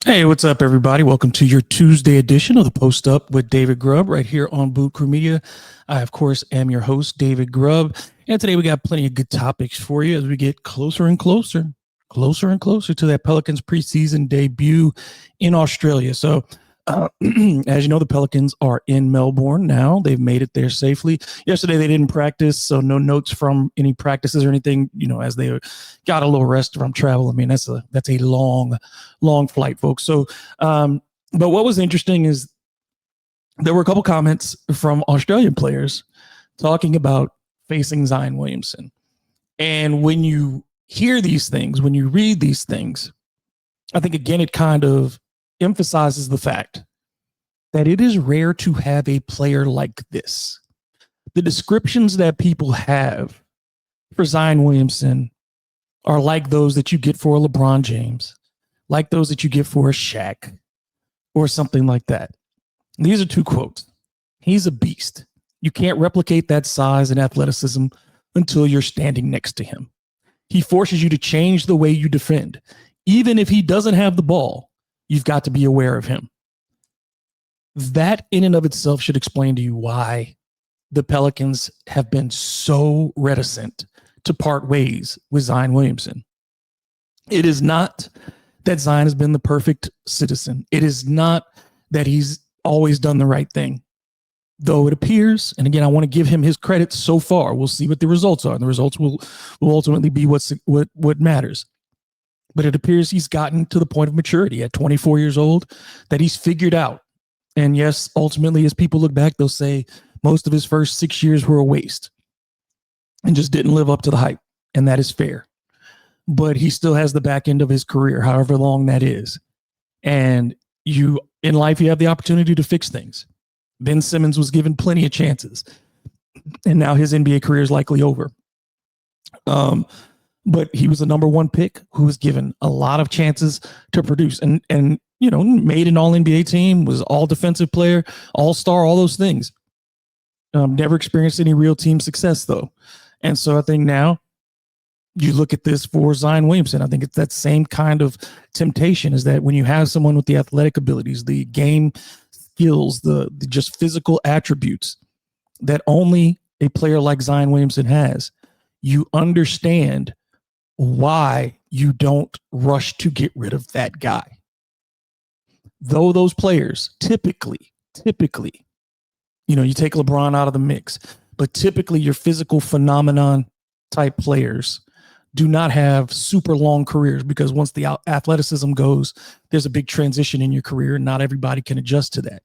Hey, what's up, everybody? Welcome to your Tuesday edition of the Post Up with David Grubb right here on Boot Crew Media. I, of course, am your host, David Grubb. And today we got plenty of good topics for you as we get closer and closer to that Pelicans preseason debut in Australia. So, as you know, the Pelicans are in Melbourne now. They've made it there safely. Yesterday they didn't practice, so no notes from any practices or anything, as they got a little rest from travel. I mean, that's a long flight, folks. So, but what was interesting is there were a couple comments from Australian players talking about facing Zion Williamson. And when you hear these things, when you read these things, I think, again, it kind of emphasizes the fact that it is rare to have a player like this. The descriptions that people have for Zion Williamson are like those that you get for a LeBron James, like those that you get for a Shaq or something like that. These are two quotes. He's a beast. You can't replicate that size and athleticism until you're standing next to him. He forces you to change the way you defend. Even if he doesn't have the ball, you've got to be aware of him. That in and of itself should explain to you why the Pelicans have been so reticent to part ways with Zion Williamson. It is not that Zion has been the perfect citizen. It is not that he's always done the right thing. Though it appears, and again, I want to give him his credit so far. We'll see what the results are. And the results will ultimately be what matters. But it appears he's gotten to the point of maturity at 24 years old that he's figured out. And yes, ultimately, as people look back, they'll say most of his first 6 years were a waste and just didn't live up to the hype. And that is fair. But he still has the back end of his career, however long that is. And in life, you have the opportunity to fix things. Ben Simmons was given plenty of chances, and now his NBA career is likely over. But he was the number one pick who was given a lot of chances to produce and made an all NBA team, was all defensive player, all-star, all those things. Never experienced any real team success, though. And so I think now you look at this for Zion Williamson. I think it's that same kind of temptation, is that when you have someone with the athletic abilities, the game skills, the just physical attributes that only a player like Zion Williamson has, you understand why you don't rush to get rid of that guy. Though those players typically, you take LeBron out of the mix, but typically your physical phenomenon type players do not have super long careers, because once the athleticism goes, there's a big transition in your career, and not everybody can adjust to that.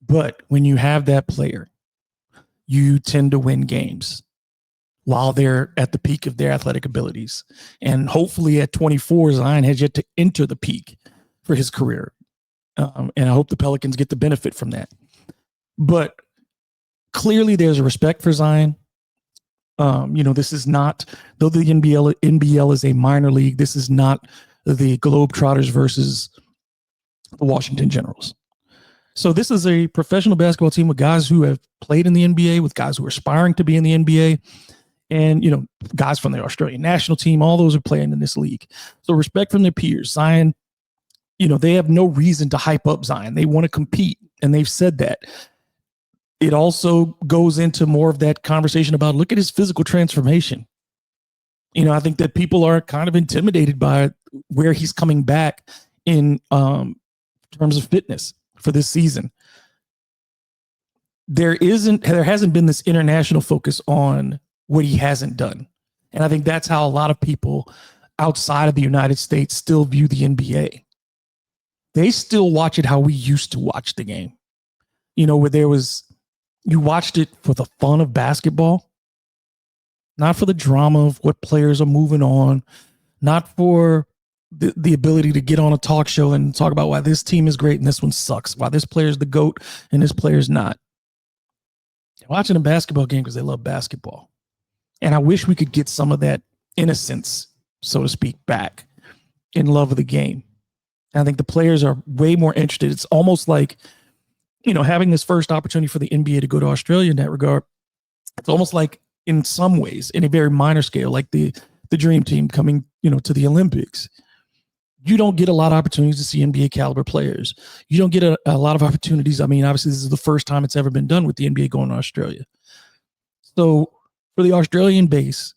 But when you have that player, you tend to win games while they're at the peak of their athletic abilities. And hopefully at 24, Zion has yet to enter the peak for his career. And I hope the Pelicans get the benefit from that. But clearly there's a respect for Zion. This is not, though the NBL is a minor league, this is not the Globetrotters versus the Washington Generals. So this is a professional basketball team with guys who have played in the NBA, with guys who are aspiring to be in the NBA, and, guys from the Australian national team. All those are playing in this league. So respect from their peers. Zion, they have no reason to hype up Zion. They want to compete, and they've said that. It also goes into more of that conversation about, look at his physical transformation. I think that people are kind of intimidated by where he's coming back in terms of fitness for this season. There hasn't been this international focus on what he hasn't done. And I think that's how a lot of people outside of the United States still view the NBA. They still watch it how we used to watch the game. Where you watched it for the fun of basketball, not for the drama of what players are moving on, not for the ability to get on a talk show and talk about why this team is great and this one sucks, why this player is the GOAT and this player is not. They're watching a basketball game because they love basketball. And I wish we could get some of that innocence, so to speak, back in love of the game. And I think the players are way more interested. It's almost like, having this first opportunity for the NBA to go to Australia in that regard. It's almost like, in some ways, in a very minor scale, like the dream team coming, to the Olympics. You don't get a lot of opportunities to see NBA caliber players. You don't get a lot of opportunities. I mean, obviously, this is the first time it's ever been done with the NBA going to Australia. So for the Australian base,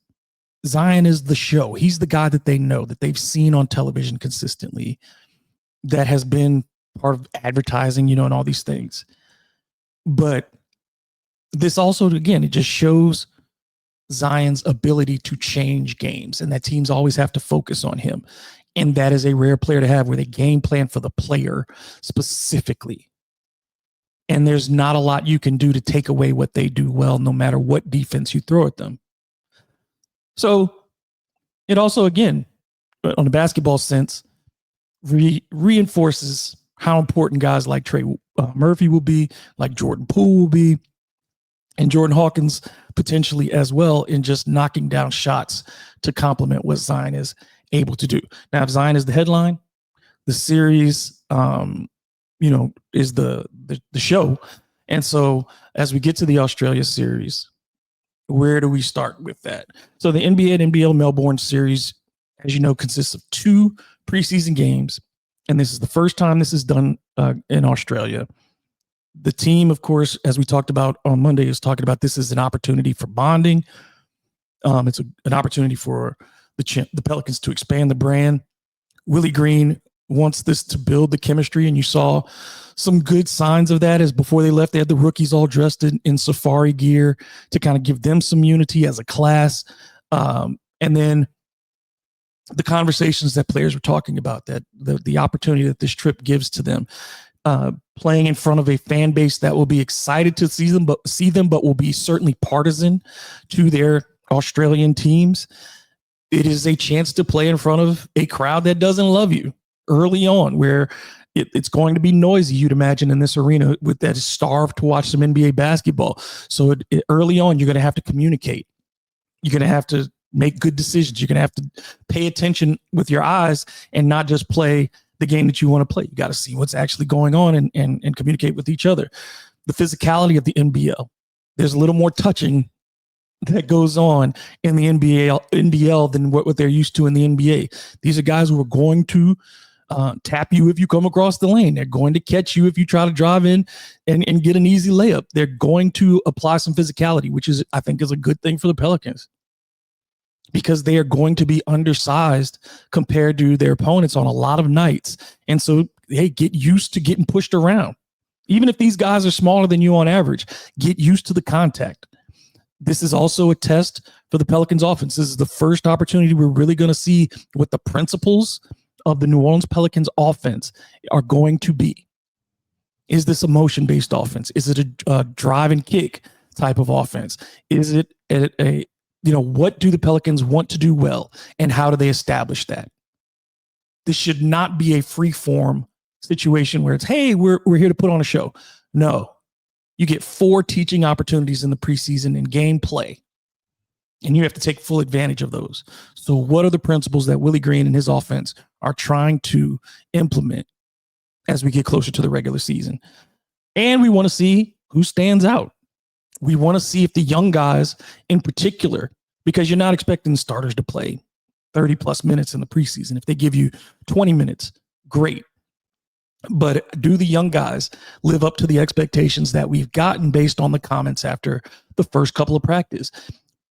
Zion is the show. He's the guy that they know, that they've seen on television consistently, that has been part of advertising, and all these things. But this also, again, it just shows Zion's ability to change games, and that teams always have to focus on him. And that is a rare player to have, where they game plan for the player specifically. And there's not a lot you can do to take away what they do well, no matter what defense you throw at them. So it also, again, on the basketball sense, reinforces how important guys like Trey Murphy will be, like Jordan Poole will be, and Jordan Hawkins potentially as well, in just knocking down shots to complement what Zion is able to do. Now, if Zion is the headline, the series, is the show. And so as we get to the Australia series, where do we start with that? So the NBA and NBL Melbourne series, as you know, consists of 2 preseason games. And this is the first time this is done in Australia. The team, of course, as we talked about on Monday, is talking about this is an opportunity for bonding. It's an opportunity for the Pelicans to expand the brand. Willie Green wants this to build the chemistry, and you saw some good signs of that as before they left, they had the rookies all dressed in safari gear to kind of give them some unity as a class. And then the conversations that players were talking about, that the opportunity that this trip gives to them, playing in front of a fan base that will be excited to see them, but will be certainly partisan to their Australian teams. It is a chance to play in front of a crowd that doesn't love you early on, where it's going to be noisy, you'd imagine, in this arena that is starved to watch some NBA basketball. So early on, you're going to have to communicate. You're going to have to make good decisions. You're going to have to pay attention with your eyes and not just play the game that you want to play. You got to see what's actually going on and communicate with each other. The physicality of the NBL. There's a little more touching that goes on in the NBL than what they're used to in the NBA. These are guys who are going to tap you if you come across the lane. They're going to catch you if you try to drive in and get an easy layup. They're going to apply some physicality, which is, I think, is a good thing for the Pelicans, because they are going to be undersized compared to their opponents on a lot of nights. And so they get used to getting pushed around. Even if these guys are smaller than you on average, get used to the contact. This is also a test for the Pelicans offense. This is the first opportunity we're really going to see what the principles of the New Orleans Pelicans offense are going to be. Is this a motion-based offense? Is it a drive and kick type of offense? Is it a what do the Pelicans want to do well, and how do they establish that? This should not be a free-form situation where it's, hey, we're here to put on a show. No. You get 4 teaching opportunities in the preseason in game play, and you have to take full advantage of those. So what are the principles that Willie Green and his offense are trying to implement as we get closer to the regular season? And we want to see who stands out. We want to see if the young guys in particular, because you're not expecting starters to play 30 plus minutes in the preseason. If they give you 20 minutes, great. But do the young guys live up to the expectations that we've gotten based on the comments after the first couple of practice?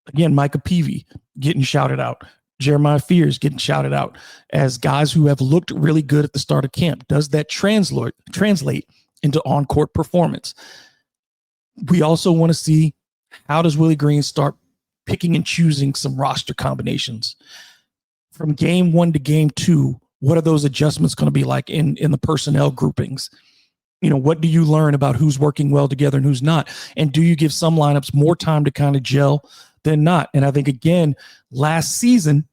Again, Micah Peavy getting shouted out. Jeremiah Fears getting shouted out as guys who have looked really good at the start of camp. Does that translate into on-court performance? We also want to see, how does Willie Green start picking and choosing some roster combinations? From game 1 to game 2, what are those adjustments going to be like in the personnel groupings? What do you learn about who's working well together and who's not? And do you give some lineups more time to kind of gel than not? And I think, again, last season,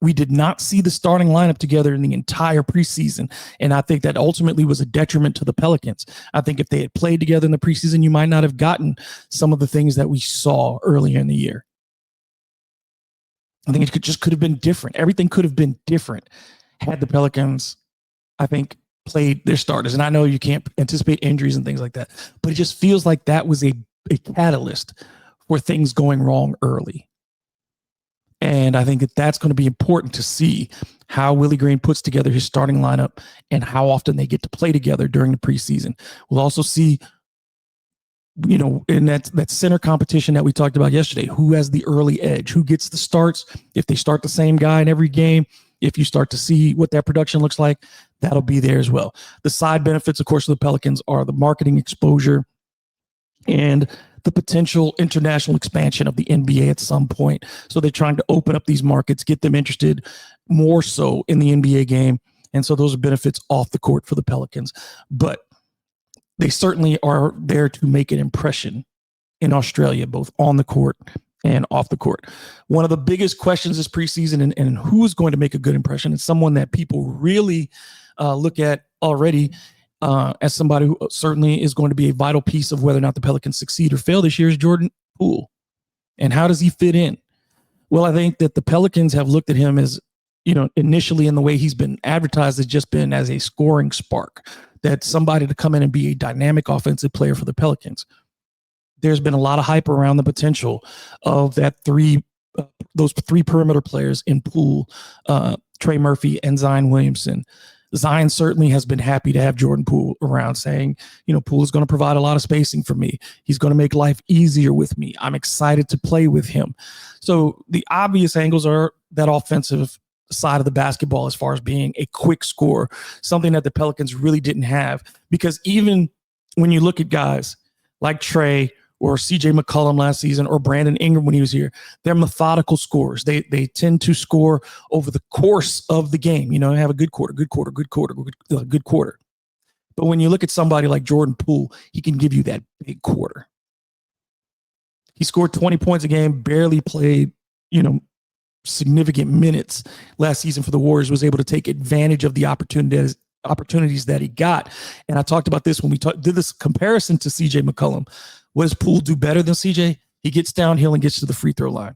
we did not see the starting lineup together in the entire preseason. And I think that ultimately was a detriment to the Pelicans. I think if they had played together in the preseason, you might not have gotten some of the things that we saw earlier in the year. I think it could have been different. Everything could have been different had the Pelicans, I think, played their starters. And I know you can't anticipate injuries and things like that, but it just feels like that was a catalyst for things going wrong early. And I think that that's going to be important to see how Willie Green puts together his starting lineup and how often they get to play together during the preseason. We'll also see, in that center competition that we talked about yesterday, who has the early edge, who gets the starts. If they start the same guy in every game, if you start to see what that production looks like, that'll be there as well. The side benefits, of course, of the Pelicans are the marketing exposure and the potential international expansion of the NBA at some point. So they're trying to open up these markets, get them interested more so in the NBA game. And so those are benefits off the court for the Pelicans. But they certainly are there to make an impression in Australia, both on the court and off the court. One of the biggest questions this preseason and who is going to make a good impression is someone that people really look at already as somebody who certainly is going to be a vital piece of whether or not the Pelicans succeed or fail this year is Jordan Poole. And how does he fit in? Well, I think that the Pelicans have looked at him as, initially in the way he's been advertised has just been as a scoring spark, that somebody to come in and be a dynamic offensive player for the Pelicans. There's been a lot of hype around the potential of those three perimeter players in Poole, Trey Murphy, and Zion Williamson. Zion certainly has been happy to have Jordan Poole around, saying, Poole is going to provide a lot of spacing for me. He's going to make life easier with me. I'm excited to play with him. So the obvious angles are that offensive side of the basketball as far as being a quick scorer, something that the Pelicans really didn't have. Because even when you look at guys like Trey or CJ McCollum last season or Brandon Ingram when he was here, they're methodical scorers. They tend to score over the course of the game. Have a good quarter. But when you look at somebody like Jordan Poole, he can give you that big quarter. He scored 20 points a game, barely played, significant minutes last season for the Warriors, was able to take advantage of the opportunities that he got. And I talked about this when we did this comparison to CJ McCollum. What does Poole do better than CJ? He gets downhill and gets to the free throw line.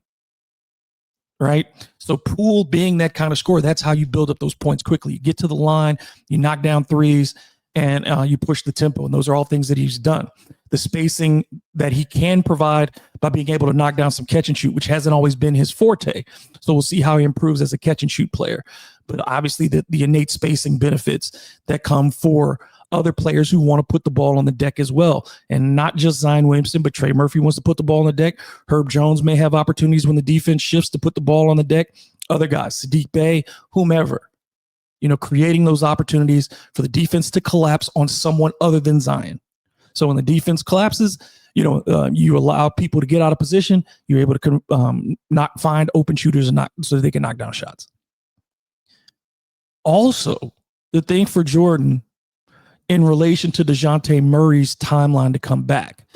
Right? So Poole being that kind of scorer, that's how you build up those points quickly. You get to the line, you knock down threes, and you push the tempo. And those are all things that he's done. The spacing that he can provide by being able to knock down some catch and shoot, which hasn't always been his forte. So we'll see how he improves as a catch and shoot player. But obviously the innate spacing benefits that come for other players who want to put the ball on the deck as well. And not just Zion Williamson, but Trey Murphy wants to put the ball on the deck. Herb Jones may have opportunities when the defense shifts to put the ball on the deck. Other guys, Sadiq Bey, whomever, creating those opportunities for the defense to collapse on someone other than Zion. So when the defense collapses, you allow people to get out of position. You're able to not find open shooters so they can knock down shots. Also, the thing for Jordan in relation to DeJounte Murray's timeline to come back,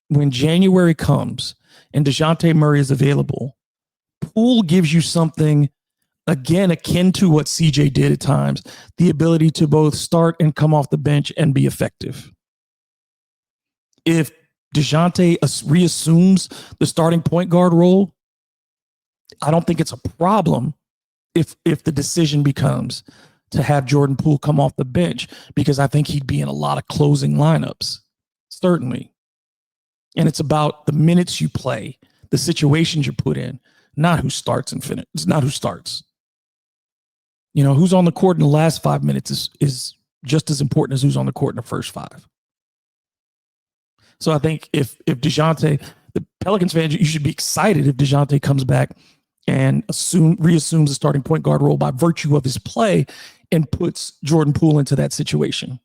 when January comes and DeJounte Murray is available, Poole gives you something, again, akin to what CJ did at times, the ability to both start and come off the bench and be effective. If DeJounte reassumes the starting point guard role, I don't think it's a problem if the decision becomes to have Jordan Poole come off the bench, because I think he'd be in a lot of closing lineups, certainly. And it's about the minutes you play, the situations you're put in, not who starts and finishes. It's not who starts. Who's on the court in the last 5 minutes is just as important as who's on the court in the first 5. So I think if DeJounte, the Pelicans fans, you should be excited if DeJounte comes back and reassumes the starting point guard role by virtue of his play and puts Jordan Poole into that situation.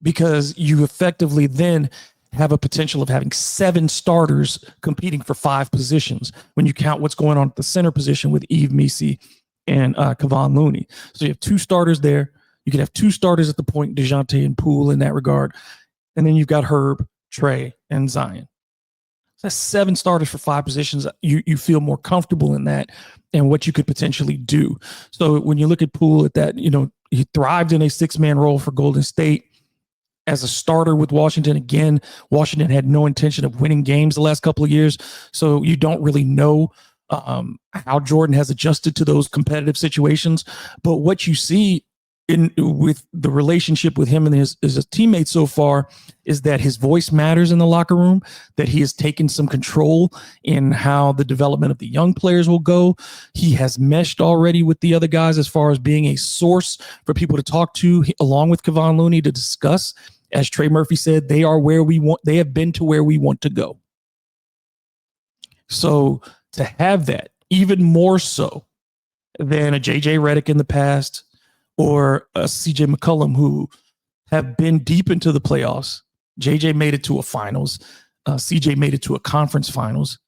Because you effectively then have a potential of having 7 starters competing for 5 positions when you count what's going on at the center position with Yves Missi and Kevon Looney. So you have 2 starters there. You could have 2 starters at the point, DeJounte and Poole in that regard. And then you've got Herb, Trey, and Zion. So that's 7 starters for 5 positions. You feel more comfortable in that and what you could potentially do. So when you look at Poole at that, he thrived in a 6-man role for Golden State as a starter with Washington. Again, Washington had no intention of winning games the last couple of years. So you don't really know how Jordan has adjusted to those competitive situations. But what you see with the relationship with him and his teammates so far is that his voice matters in the locker room, that he has taken some control in how the development of the young players will go. He has meshed already with the other guys as far as being a source for people to talk to, along with Kevon Looney, to discuss. As Trey Murphy said, they have been to where we want to go. So to have that, even more so than a JJ Redick in the past or a CJ McCollum, who have been deep into the playoffs. JJ made it to a finals. CJ made it to a conference finals.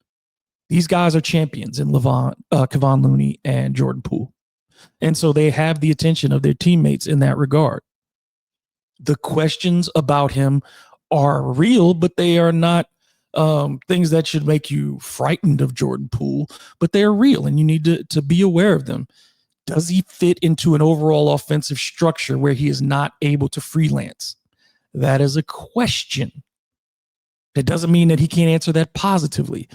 These guys are champions in Kevon Looney and Jordan Poole. And so they have the attention of their teammates in that regard. The questions about him are real, but they are not things that should make you frightened of Jordan Poole, but they're real and you need to be aware of them. Does he fit into an overall offensive structure where he is not able to freelance? That is a question. That doesn't mean that he can't answer that positively.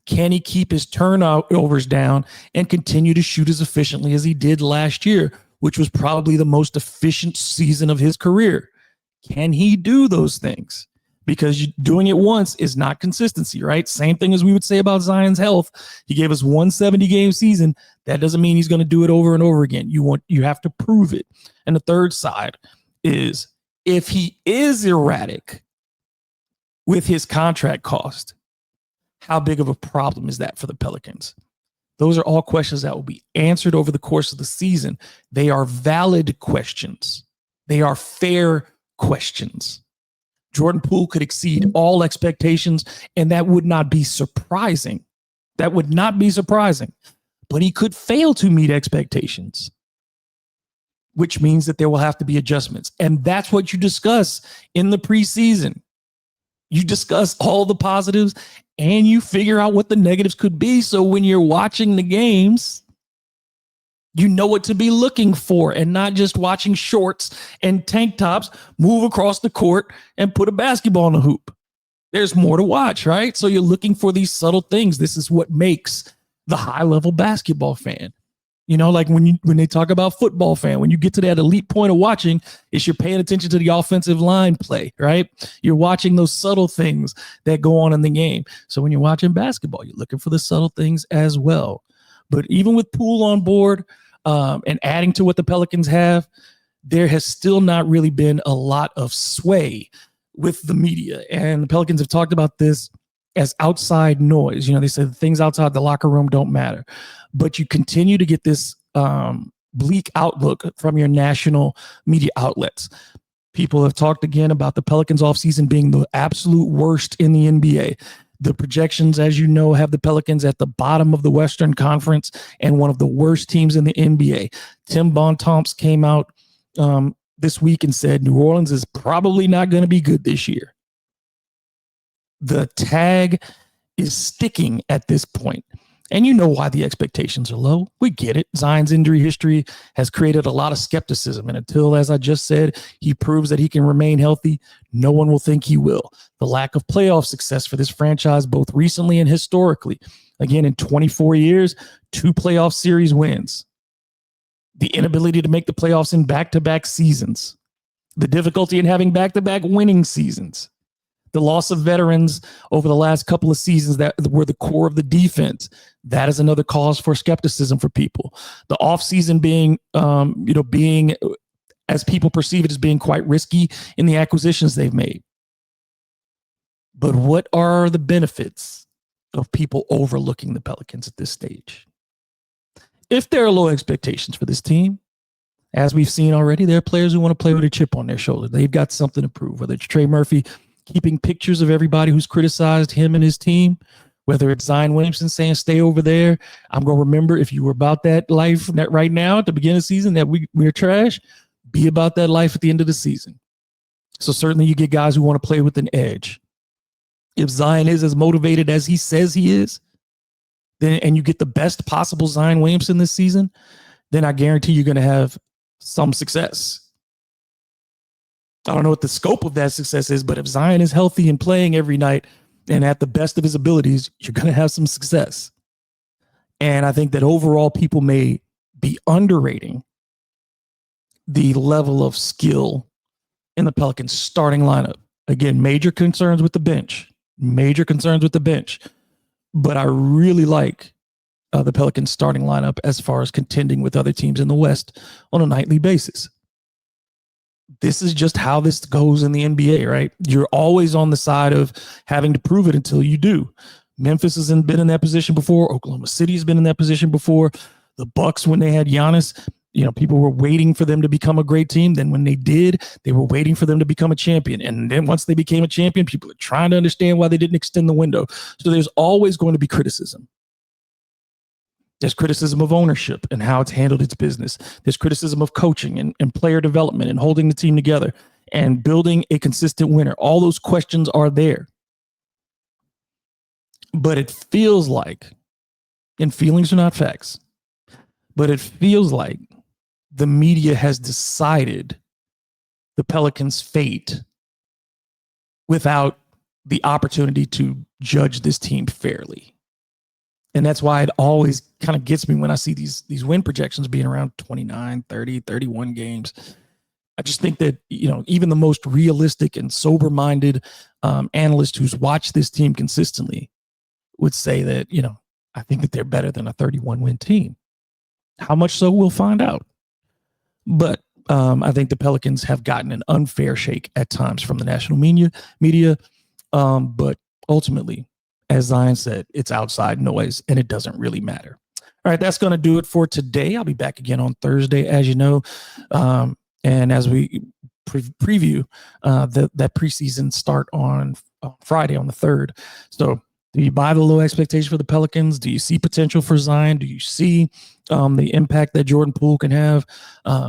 Can he keep his turnovers down and continue to shoot as efficiently as he did last year, which was probably the most efficient season of his career? Can he do those things? Because doing it once is not consistency, right? Same thing as we would say about Zion's health. He gave us 170-game season. That doesn't mean he's going to do it over and over again. You have to prove it. And the third side is, if he is erratic with his contract cost, how big of a problem is that for the Pelicans? Those are all questions that will be answered over the course of the season. They are valid questions. They are fair questions. Jordan Poole could exceed all expectations, and that would not be surprising. That would not be surprising. But he could fail to meet expectations, which means that there will have to be adjustments. And that's what you discuss in the preseason. You discuss all the positives and you figure out what the negatives could be. So when you're watching the games, you know what to be looking for, and not just watching shorts and tank tops move across the court and put a basketball in the hoop. There's more to watch, right? So you're looking for these subtle things. This is what makes the high-level basketball fan. You know, like when they talk about football fan, when you get to that elite point of watching, is you're paying attention to the offensive line play, right? You're watching those subtle things that go on in the game. So when you're watching basketball, you're looking for the subtle things as well. But even with Poole on board and adding to what the Pelicans have, there has still not really been a lot of sway with the media. And the Pelicans have talked about this as outside noise. You know, they say the things outside the locker room don't matter. But you continue to get this bleak outlook from your national media outlets. People have talked again about the Pelicans offseason being the absolute worst in the NBA. The projections, as you know, have the Pelicans at the bottom of the Western Conference and one of the worst teams in the NBA. Tim Bontemps came out this week and said New Orleans is probably not going to be good this year. The tag is sticking at this point. And you know why the expectations are low. We get it. Zion's injury history has created a lot of skepticism. And until, as I just said, he proves that he can remain healthy, no one will think he will. The lack of playoff success for this franchise, both recently and historically. Again, in 24 years, 2 playoff series wins. The inability to make the playoffs in back-to-back seasons. The difficulty in having back-to-back winning seasons. The loss of veterans over the last couple of seasons that were the core of the defense. That is another cause for skepticism for people. The offseason being, being, as people perceive it, as being quite risky in the acquisitions they've made. But what are the benefits of people overlooking the Pelicans at this stage? If there are low expectations for this team, as we've seen already, there are players who want to play with a chip on their shoulder. They've got something to prove, whether it's Trey Murphy keeping pictures of everybody who's criticized him and his team, whether it's Zion Williamson saying, stay over there. I'm going to remember if you were about that life that right now at the beginning of the season that we're trash, be about that life at the end of the season. So certainly you get guys who want to play with an edge. If Zion is as motivated as he says he is, then and you get the best possible Zion Williamson this season, then I guarantee you're going to have some success. I don't know what the scope of that success is, but if Zion is healthy and playing every night and at the best of his abilities, you're going to have some success. And I think that overall people may be underrating the level of skill in the Pelicans starting lineup. Again, major concerns with the bench, but I really like the Pelicans starting lineup as far as contending with other teams in the West on a nightly basis. This is just how this goes in the NBA, right? You're always on the side of having to prove it until you do. Memphis has been in that position before. Oklahoma City has been in that position before. The Bucks, when they had Giannis, people were waiting for them to become a great team. Then when they did, they were waiting for them to become a champion. And then once they became a champion, people are trying to understand why they didn't extend the window. So there's always going to be criticism. There's criticism of ownership and how it's handled its business. There's criticism of coaching and player development and holding the team together and building a consistent winner. All those questions are there. But it feels like, and feelings are not facts, but it feels like the media has decided the Pelicans' fate without the opportunity to judge this team fairly. And that's why it always kind of gets me when I see these win projections being around 29, 30, 31 games. I just think that, even the most realistic and sober-minded analyst who's watched this team consistently would say that, I think that they're better than a 31-win team. How much so, we'll find out. But I think the Pelicans have gotten an unfair shake at times from the national media. But ultimately, as Zion said, it's outside noise and it doesn't really matter. All right, that's going to do it for today. I'll be back again on Thursday, as you know. And as we preview that preseason start on Friday on the 3rd. So do you buy the low expectation for the Pelicans? Do you see potential for Zion? Do you see the impact that Jordan Poole can have?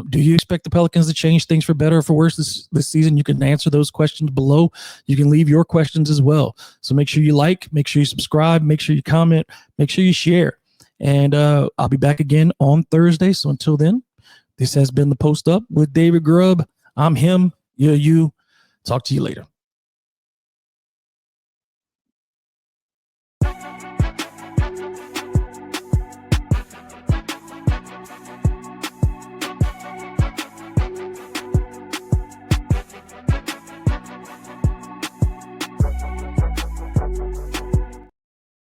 Do you expect the Pelicans to change things for better or for worse this season? You can answer those questions below. You can leave your questions as well. So make sure you make sure you subscribe, make sure you comment, make sure you share. And I'll be back again on Thursday. So until then, this has been the Post Up with David Grubb. I'm him, you're you. Talk to you later.